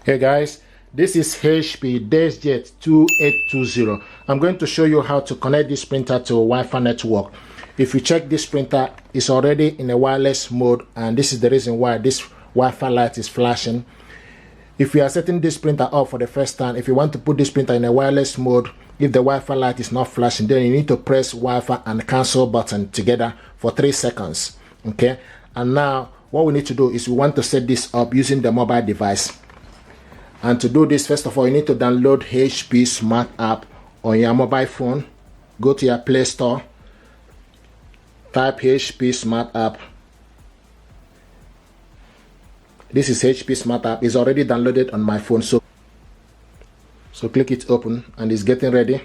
Hey guys, this is HP Deskjet 2820. I'm going to show you how to connect this printer to a Wi-Fi network. If you check this printer, it's already in a wireless mode, and this is the reason why this Wi-Fi light is flashing. If you are setting this printer up for the first time, if you want to put this printer in a wireless mode, if the Wi-Fi light is not flashing, then you need to press Wi-Fi and cancel button together for 3 seconds. Okay, and now what we need to do is we want to set this up using the mobile device. And to do this, first of all, you need to download HP Smart App on your mobile phone. Go to your Play Store, type HP Smart App. This is HP Smart App. It's already downloaded on my phone, so click it open, and it's getting ready.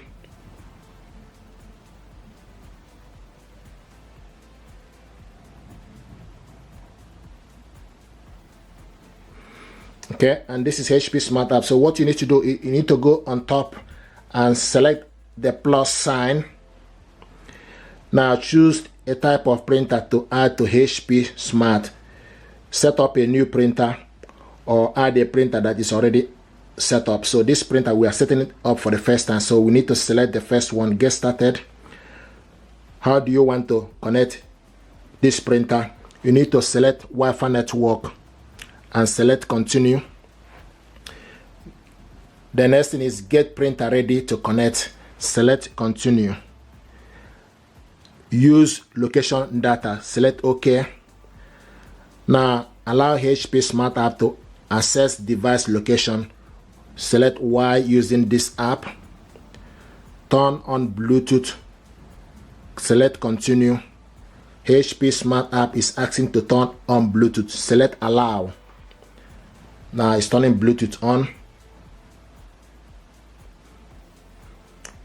Okay, and this is HP Smart App. So what you need to do, you need to go on top and select the plus sign. Now choose a type of printer to add to HP Smart. Set up a new printer or add a printer that is already set up. So this printer, we are setting it up for the first time, so we need to select the first one. Get started. How do you want to connect this printer? You need to select Wi-Fi network and select continue. The next thing is get printer ready to connect. Select continue. Use location data. Select OK. Now allow HP Smart App to access device location. Select Y using this app. Turn on Bluetooth. Select continue. HP Smart App is asking to turn on Bluetooth. Select allow. Now it's turning Bluetooth on.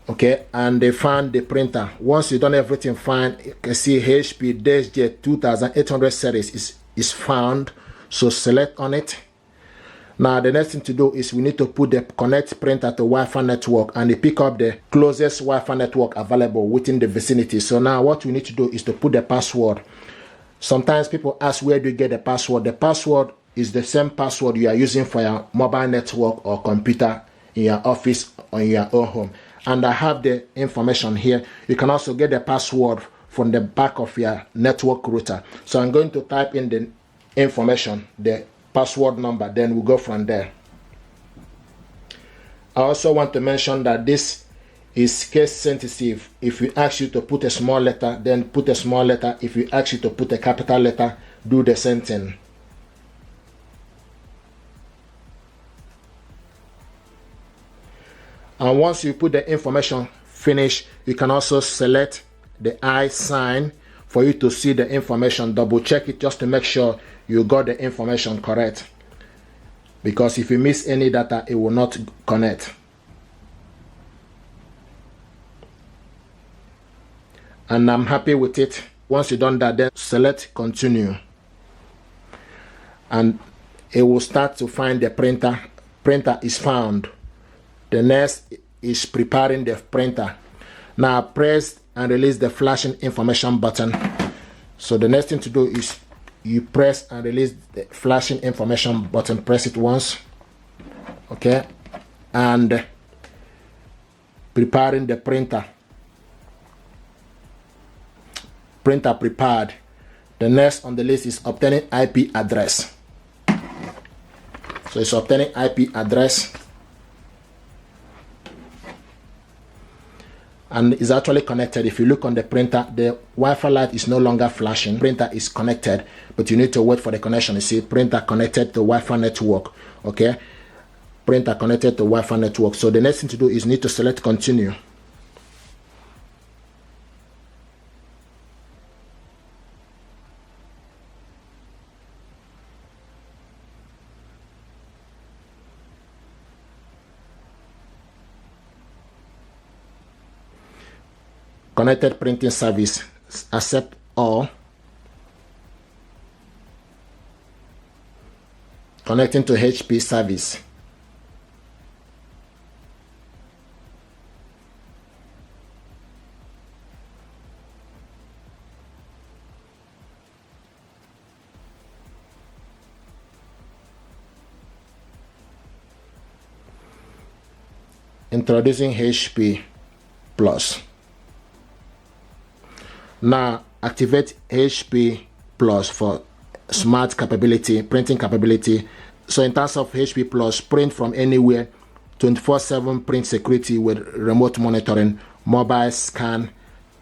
Okay, and they found the printer. Once you've done everything fine, you can see HP Deskjet 2800 series is found. So select on it. Now the next thing to do is we need to put the connect printer to Wi-Fi network, and they pick up the closest Wi-Fi network available within the vicinity. So now what we need to do is to put the password. Sometimes people ask, where do you get the password? The password is the same password you are using for your mobile network or computer in your office or in your own home. And I have the information here. You can also get the password from the back of your network router. So I'm going to type in the information, the password number, then we'll go from there. I also want to mention that this is case sensitive. If we ask you to put a small letter, then put a small letter. If we ask you to put a capital letter, do the same thing. And once you put the information finish, you can also select the I sign for you to see the information. Double check it just to make sure you got the information correct, because if you miss any data, it will not connect. And I'm happy with it. Once you've done that, then select continue, and it will start to find the printer. Printer is found. The next is preparing the printer. Now press and release the flashing information button. So the next thing to do is you press and release the flashing information button. Press it once. Okay, and preparing the printer. Printer prepared. The next on the list is obtaining IP address. So it's obtaining IP address, and is actually connected. If you look on the printer, the Wi-Fi light is no longer flashing. Printer is connected, but you need to wait for the connection. You see, printer connected to Wi-Fi network. Okay, printer connected to Wi-Fi network. So the next thing to do is need to select continue. Connected printing service, accept all. Connecting to HP service. Introducing HP Plus. Now activate HP Plus for smart capability, printing capability. So in terms of HP Plus, print from anywhere, 24/7 print security with remote monitoring, mobile scan,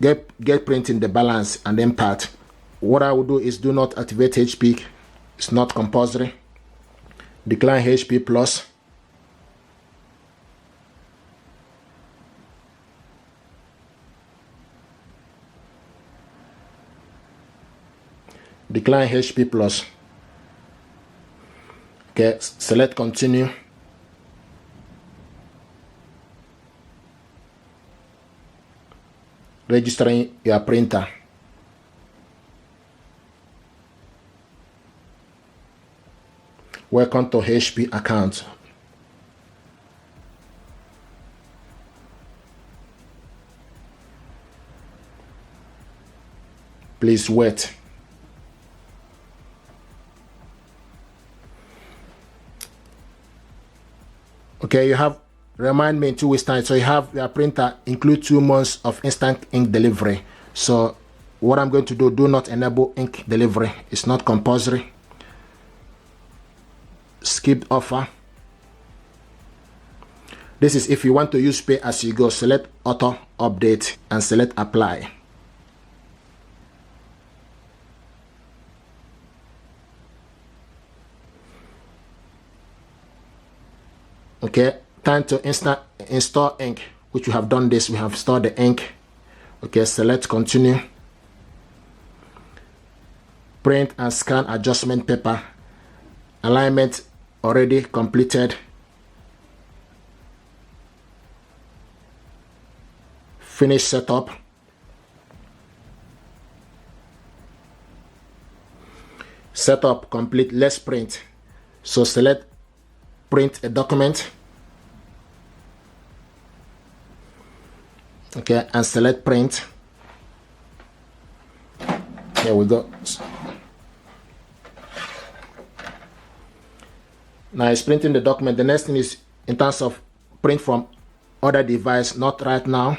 get printing the balance and impact. What I will do is do not activate HP. It's not compulsory. Decline HP Plus. Decline HP Plus. Okay, select continue. Registering your printer. Welcome to HP account. Please wait. Okay, you have, remind me in 2 weeks time, so you have your printer include 2 months of instant ink delivery. So what I'm going to do not enable ink delivery. It's not compulsory. Skip offer. This is if you want to use pay as you go. Select auto update and select apply. Okay, time to install ink, which we have done this. We have stored the ink. Okay, select continue. Print and scan adjustment paper. Alignment already completed. Finish setup. Setup complete. Let's print. So select print a document. Okay, and select print. Here we go. Now it's printing the document. The next thing is in terms of print from other device, not right now.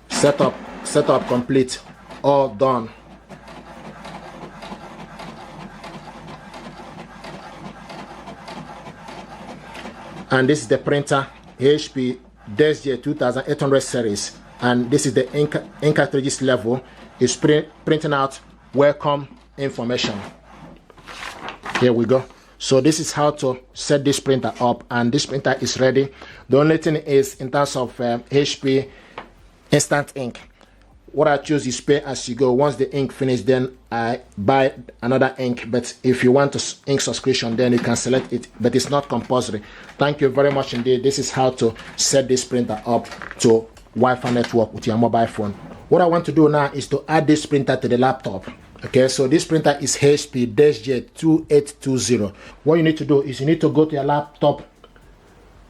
Setup complete, all done. And this is the printer, HP Deskjet 2800 series, and this is the ink cartridges level. It's printing out welcome information. Here we go. So this is how to set this printer up, and this printer is ready. The only thing is in terms of HP instant ink, what I choose is pay as you go. Once the ink finishes, then I buy another ink. But if you want to ink subscription, then you can select it, but it's not compulsory. Thank you very much indeed. This is how to set this printer up to Wi-Fi network with your mobile phone. What I want to do now is to add this printer to the laptop. Okay, so this printer is HP Deskjet 2820. What you need to do is you need to go to your laptop,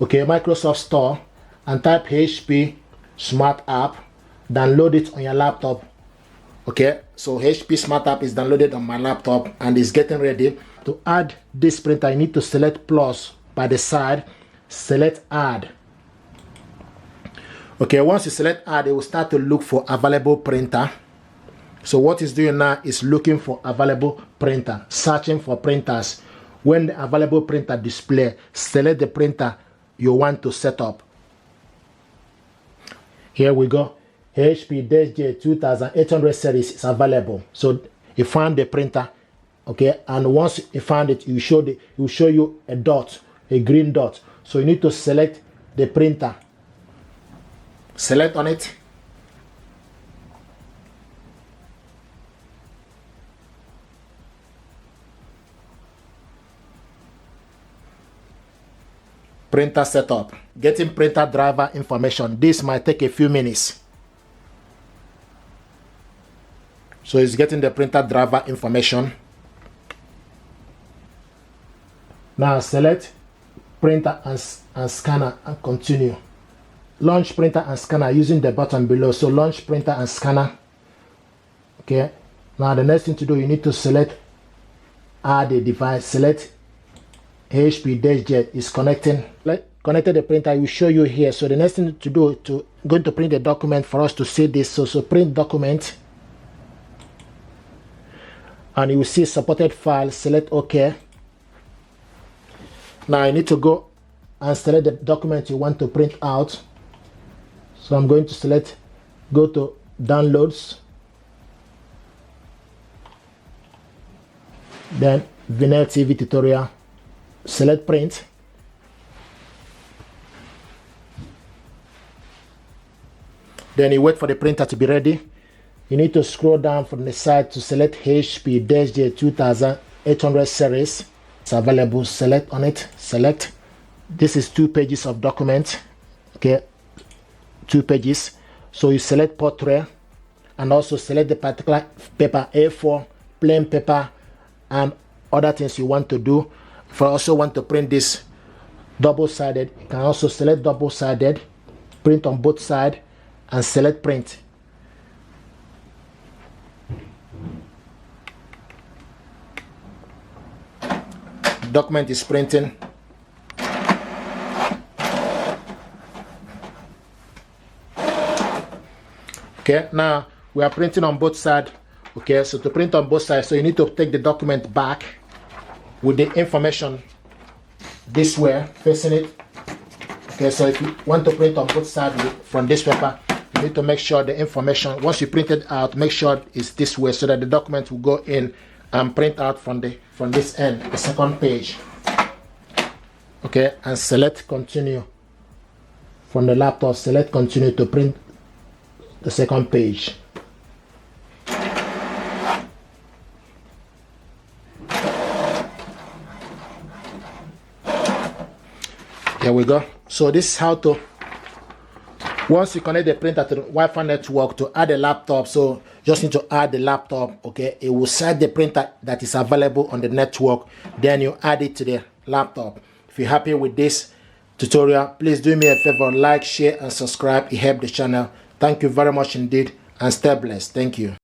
okay, Microsoft Store, and type HP Smart App. Download it on your laptop. Okay, so HP Smart App is downloaded on my laptop and is getting ready. To add this printer, you need to select plus by the side, select add. Okay, once you select add, it will start to look for available printer. So what it's doing now is looking for available printer, searching for printers. When the available printer display, select the printer you want to set up. Here we go. HP Deskjet 2800 series is available. So you find the printer, okay, and once you find it, it will show you a dot, a green dot. So you need to select the printer. Select on it. Printer setup. Getting printer driver information. This might take a few minutes. So it's getting the printer driver information. Now select printer and scanner and continue. Launch printer and scanner using the button below. So launch printer and scanner. Okay. Now the next thing to do, you need to select add a device. Select HP Deskjet is connecting. connected the printer, it will show you here. So the next thing to do is going to print the document for us to see this. So print document, and you will see supported file. Select OK. Now I need to go and select the document you want to print out. So I'm going to select, go to downloads, then Vinyl TV tutorial, select print. Then you wait for the printer to be ready. You need to scroll down from the side to select HP Deskjet 2800 series. It's available. Select on it. Select. This is 2 pages of document. Okay, 2 pages. So you select portrait and also select the particular paper, A4, plain paper, and other things you want to do. If you also want to print this double-sided, you can also select double-sided, print on both sides, and select print. Document is printing. Okay, now we are printing on both sides. Okay, so to print on both sides, so you need to take the document back with the information this way, facing it. Okay, so if you want to print on both sides from this paper, you need to make sure the information, once you print it out, make sure it's this way so that the document will go in and print out from this end, the second page. Okay, and select continue. From the laptop, select continue to print the second page. Here we go. So this is how to, once you connect the printer to the Wi-Fi network, to add a laptop. So just need to add the laptop. Okay, it will set the printer that is available on the network, then you add it to the laptop. If you're happy with this tutorial, please do me a favor, like, share and subscribe. It helps the channel. Thank you very much indeed, and stay blessed. Thank you.